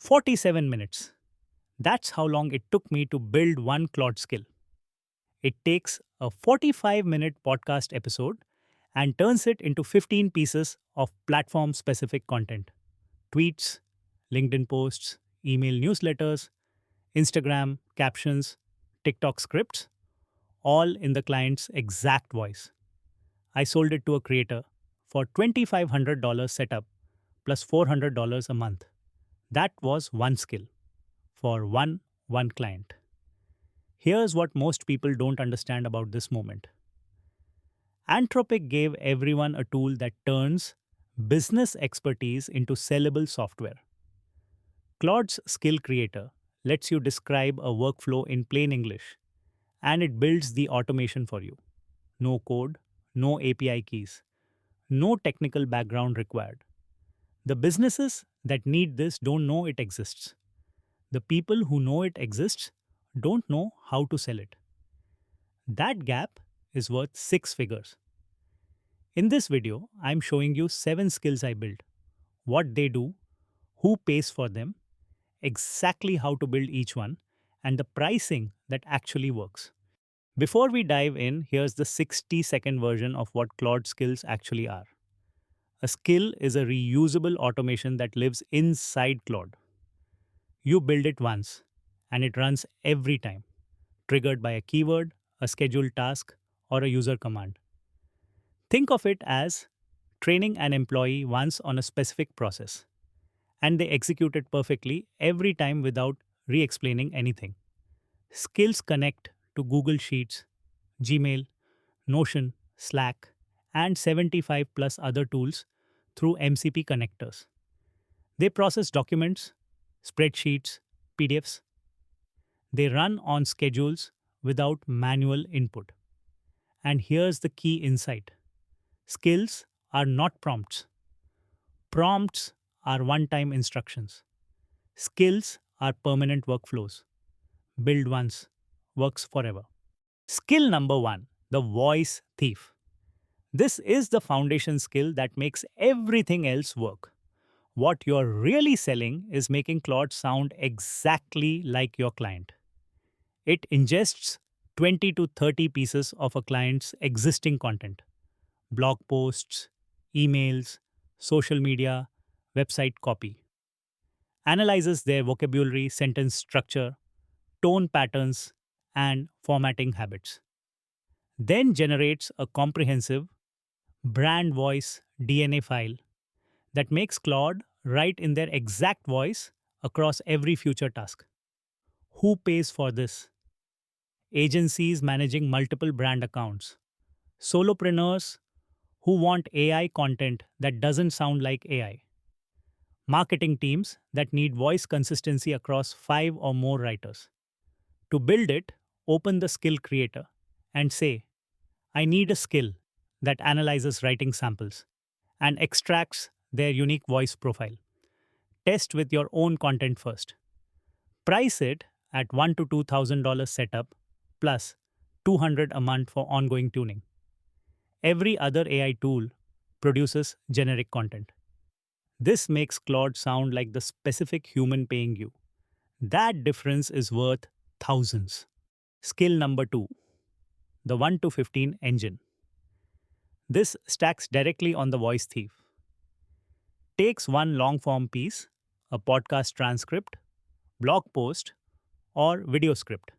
47 minutes. That's how long it took me to build one Claude skill. It takes a 45-minute podcast episode and turns it into 15 pieces of platform specific content: tweets, LinkedIn posts, email newsletters, Instagram captions, TikTok scripts, all in the client's exact voice. I sold it to a creator for $2,500 setup plus $400 a month. That was one skill for one client. Here's what most people don't understand about this moment. Anthropic gave everyone a tool that turns business expertise into sellable software. Claude's Skill Creator lets you describe a workflow in plain English, and it builds the automation for you. No code, no API keys, no technical background required. The businesses that need this don't know it exists. The people who know it exists don't know how to sell it. That gap is worth six figures. In this video, I'm showing you 7 skills I built, what they do, who pays for them, exactly how to build each one, and the pricing that actually works. Before we dive in, here's the 60-second version of what Claude skills actually are. A skill is a reusable automation that lives inside Claude. You build it once, and it runs every time, triggered by a keyword, a scheduled task, or a user command. Think of it as training an employee once on a specific process, and they execute it perfectly every time without re explaining anything. Skills connect to Google Sheets, Gmail, Notion, Slack, and 75 plus other tools through MCP connectors. They process documents, spreadsheets, PDFs. They run on schedules without manual input. And here's the key insight: skills are not prompts. Prompts are one time instructions. Skills are permanent workflows. Build once, works forever. Skill number one: the voice thief. This is the foundation skill that makes everything else work. What you're really selling is making Claude sound exactly like your client. It ingests 20 to 30 pieces of a client's existing content: blog posts, emails, social media, website copy, analyzes their vocabulary, sentence structure, tone patterns, and formatting habits, then generates a comprehensive brand voice DNA file that makes Claude write in their exact voice across every future task. Who pays for this? Agencies managing multiple brand accounts, solopreneurs who want AI content that doesn't sound like AI, marketing teams that need voice consistency across 5 or more writers. To build it, open the skill creator and say, I need a skill that analyzes writing samples and extracts their unique voice profile. Test with your own content first. Price it at $1,000 to $2,000 setup plus $200 a month for ongoing tuning. Every other AI tool produces generic content. This makes Claude sound like the specific human paying you. That difference is worth thousands. Skill number 2: the 1 to 15 engine. This stacks directly on the voice thief. Takes one long form piece, a podcast transcript, blog post, or video script,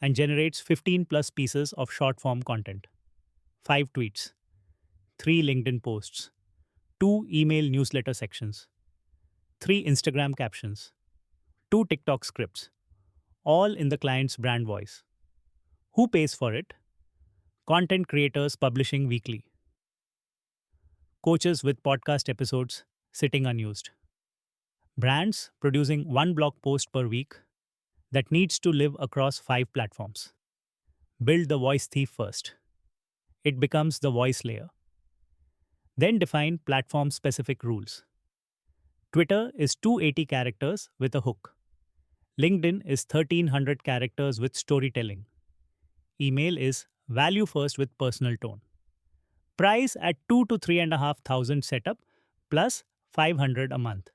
and generates 15 plus pieces of short form content: 5 tweets, 3 LinkedIn posts, 2 email newsletter sections, 3 Instagram captions, 2 TikTok scripts, all in the client's brand voice. Who pays for it? Content creators publishing weekly, coaches with podcast episodes sitting unused, brands producing one blog post per week that needs to live across 5 platforms. Build the voice thief first. It becomes the voice layer. Then define platform specific rules. Twitter is 280 characters with a hook. LinkedIn is 1300 characters with storytelling. Email is value first with personal tone. Price at 2 to 3,500 setup plus 500 a month.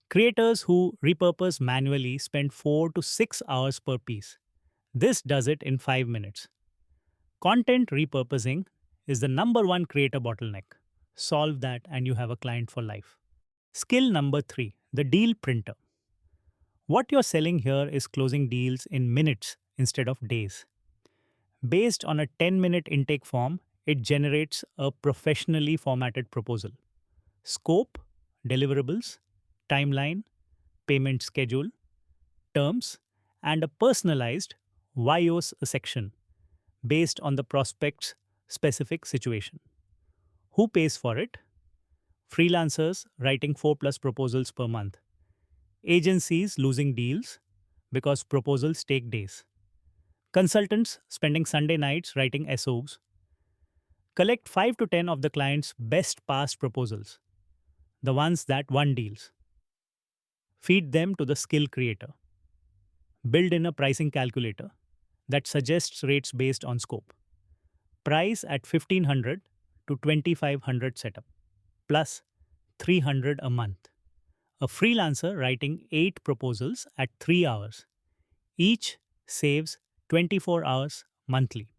Creators who repurpose manually spend 4 to 6 hours per piece. This does it in 5 minutes. Content repurposing is the number one creator bottleneck. Solve that and you have a client for life. Skill number 3, the deal printer. What you're selling here is closing deals in minutes instead of days. Based on a 10-minute intake form, it generates a professionally formatted proposal. Scope, deliverables, timeline, payment schedule, terms, and a personalized YOS section based on the prospect's specific situation. Who pays for it? Freelancers writing 4 plus proposals per month. Agencies losing deals because proposals take days. Consultants spending Sunday nights writing SOs. Collect 5 to 10 of the client's best past proposals, the ones that won deals. Feed them to the skill creator. Build in a pricing calculator that suggests rates based on scope. Price at 1500 to 2500 setup, plus 300 a month. A freelancer writing 8 proposals at 3 hours. Each saves 24 hours monthly.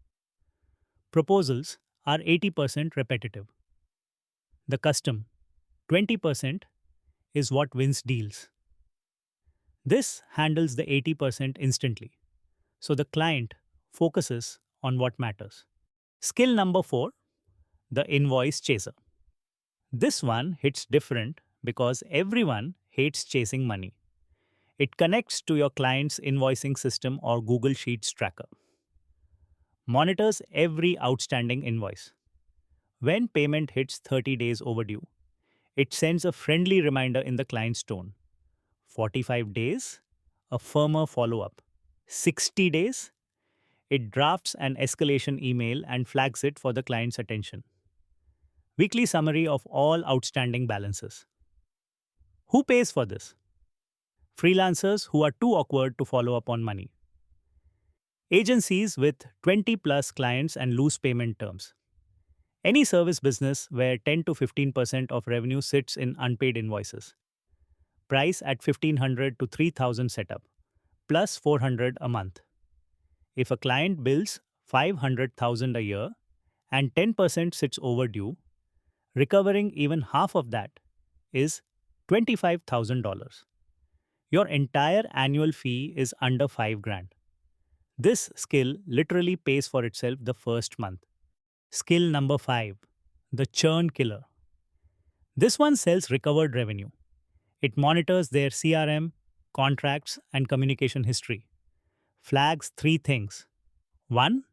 Proposals are 80% repetitive. The custom, 20%, is what wins deals. This handles the 80% instantly, so the client focuses on what matters. Skill number 4, the Invoice Chaser. This one hits different because everyone hates chasing money. It connects to your client's invoicing system or Google Sheets tracker. Monitors every outstanding invoice. When payment hits 30 days overdue, it sends a friendly reminder in the client's tone. 45 days, a firmer follow up. 60 days, it drafts an escalation email and flags it for the client's attention. Weekly summary of all outstanding balances. Who pays for this? Freelancers who are too awkward to follow up on money. Agencies with 20 plus clients and loose payment terms. Any service business where 10 to 15% of revenue sits in unpaid invoices. Price at 1500 to 3000 setup, plus 400 a month. If a client bills 500,000 a year and 10% sits overdue, recovering even half of that is $25,000. Your entire annual fee is under 5 grand. This skill literally pays for itself the first month. Skill number 5, the Churn Killer. This one sells recovered revenue. It monitors their CRM, contracts, and communication history. Flags 3 things. 1.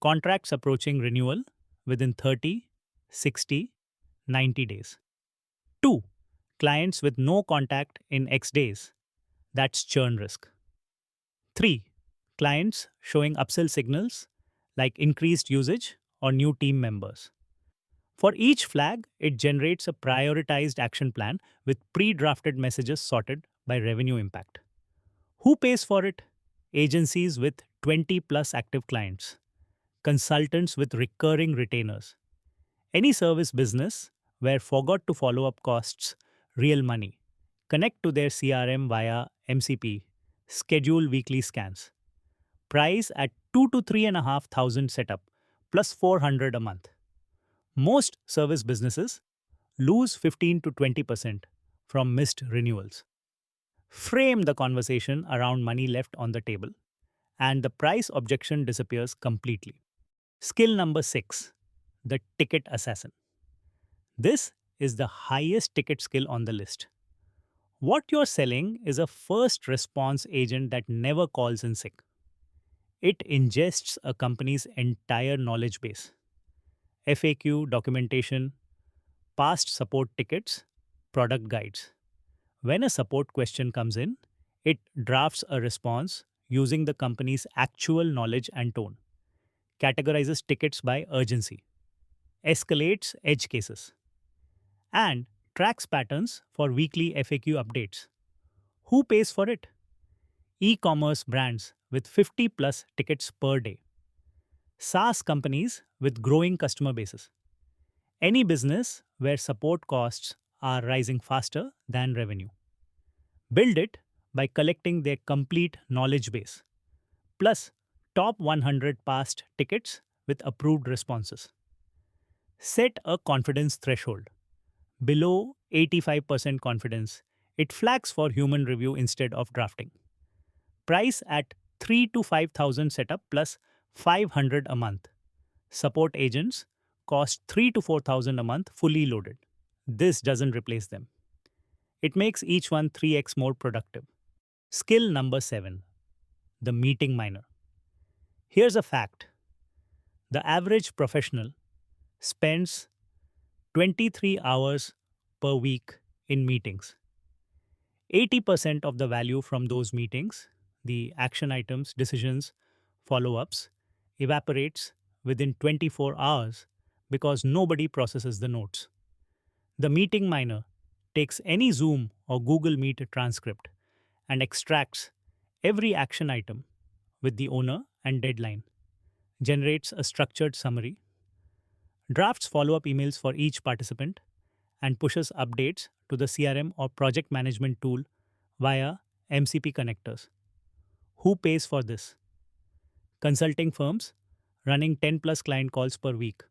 Contracts approaching renewal within 30, 60, 90 days. 2. Clients with no contact in X days. That's churn risk. 3. Clients showing upsell signals like increased usage or new team members. For each flag, it generates a prioritized action plan with pre-drafted messages sorted by revenue impact. Who pays for it? Agencies with 20 plus active clients. Consultants with recurring retainers. Any service business where forgot to follow up costs real money. Connect to their CRM via MCP. Schedule weekly scans. Price at 2 to 3,500 setup plus 400 a month. Most service businesses lose 15 to 20% from missed renewals. Frame the conversation around money left on the table, and the price objection disappears completely. Skill number 6, the ticket assassin. This is the highest ticket skill on the list. What you're selling is a first response agent that never calls in sick. It ingests a company's entire knowledge base. FAQ, documentation, past support tickets, product guides. When a support question comes in, it drafts a response using the company's actual knowledge and tone, categorizes tickets by urgency, escalates edge cases, and tracks patterns for weekly FAQ updates. Who pays for it? E-commerce brands with 50 plus tickets per day. SaaS companies with growing customer bases. Any business where support costs are rising faster than revenue. Build it by collecting their complete knowledge base, plus top 100 past tickets with approved responses. Set a confidence threshold. Below 85% confidence, it flags for human review instead of drafting. Price at 3 to 5,000 setup plus 500 a month. Support agents cost 3 to 4,000 a month fully loaded. This doesn't replace them. It makes each one 3x more productive. Skill number 7, the meeting miner. Here's a fact. The average professional spends 23 hours per week in meetings. 80% of the value from those meetings, the action items, decisions, follow ups, evaporates within 24 hours because nobody processes the notes. The meeting miner takes any Zoom or Google Meet transcript and extracts every action item with the owner and deadline, generates a structured summary, drafts follow up emails for each participant, and pushes updates to the CRM or project management tool via MCP connectors. Who pays for this? Consulting firms running 10 plus client calls per week,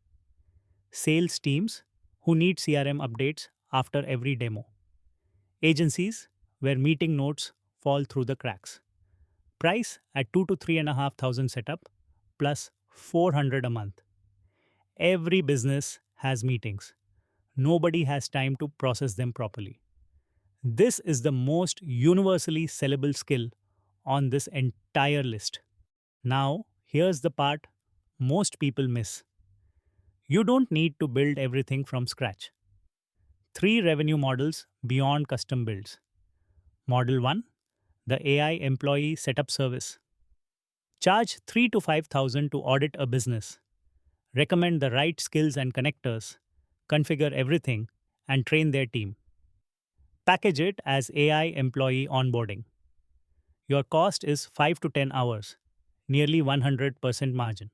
sales teams who need CRM updates after every demo, agencies where meeting notes fall through the cracks. Price at 2 to 3,500 setup plus 400 a month. Every business has meetings. Nobody has time to process them properly. This is the most universally sellable skill on this entire list. Now, here's the part most people miss. You don't need to build everything from scratch. 3 revenue models beyond custom builds. Model 1, the AI employee setup service. Charge 3 to 5,000 to audit a business. Recommend the right skills and connectors, configure everything, and train their team. Package it as AI employee onboarding. Your cost is 5 to 10 hours, nearly 100% margin.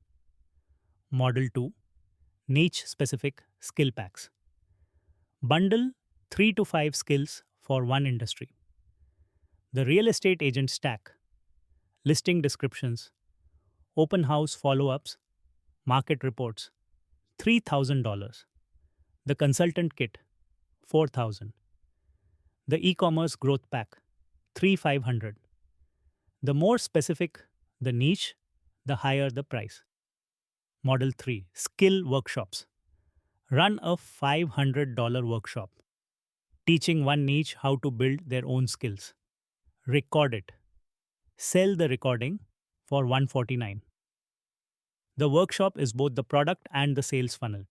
Model 2, niche specific skill packs. Bundle 3 to 5 skills for one industry. The real estate agent stack, listing descriptions, open house follow ups, market reports, $3,000. The consultant kit, 4,000. The e-commerce growth pack, 3,500. The more specific the niche, the higher the price. Model 3, skill workshops. Run a $500 workshop teaching one niche how to build their own skills. Record it. Sell the recording for 149. The workshop is both the product and the sales funnel.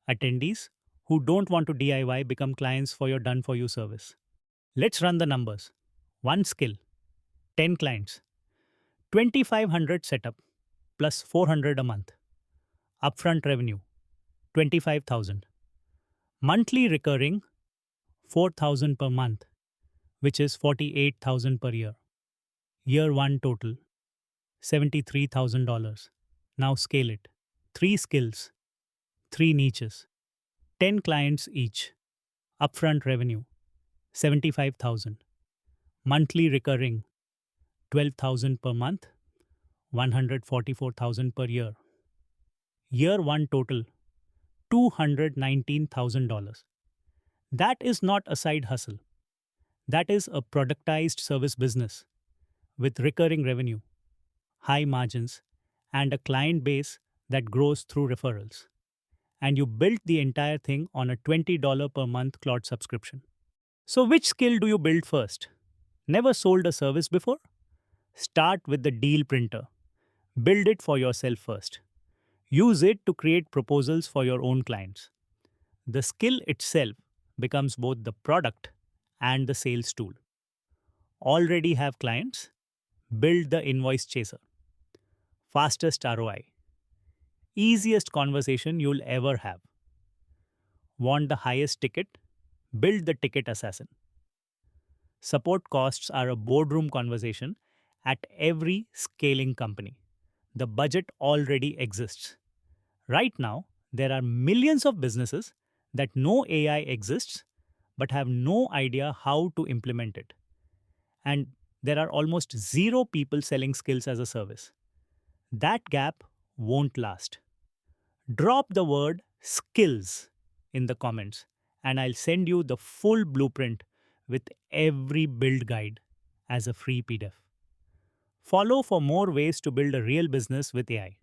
Attendees who don't want to DIY become clients for your done for you service. Let's run the numbers. One skill, 10 clients, 2,500 setup plus 400 a month. Upfront revenue, 25,000. Monthly recurring, 4,000 per month, which is 48,000 per year. Year 1 total, $73,000. Now scale it. 3 skills, 3 niches, 10 clients each. Upfront revenue, 75,000. Monthly recurring, 12,000 per month, 144,000 per year. Year 1 total, $219,000. That is not a side hustle. That is a productized service business with recurring revenue, high margins, and a client base that grows through referrals. And you built the entire thing on a $20 per month Claude subscription. So, which skill do you build first? Never sold a service before? Start with the deal printer. Build it for yourself first. Use it to create proposals for your own clients. The skill itself becomes both the product and the sales tool. Already have clients? Build the Invoice Chaser. Fastest ROI. Easiest conversation you'll ever have. Want the highest ticket? Build the Ticket Assassin. Support costs are a boardroom conversation at every scaling company. The budget already exists. Right now, there are millions of businesses that know AI exists but have no idea how to implement it. and there are almost zero people selling skills as a service. That gap won't last. Drop the word skills in the comments, and I'll send you the full blueprint with every build guide as a free PDF. Follow for more ways to build a real business with AI.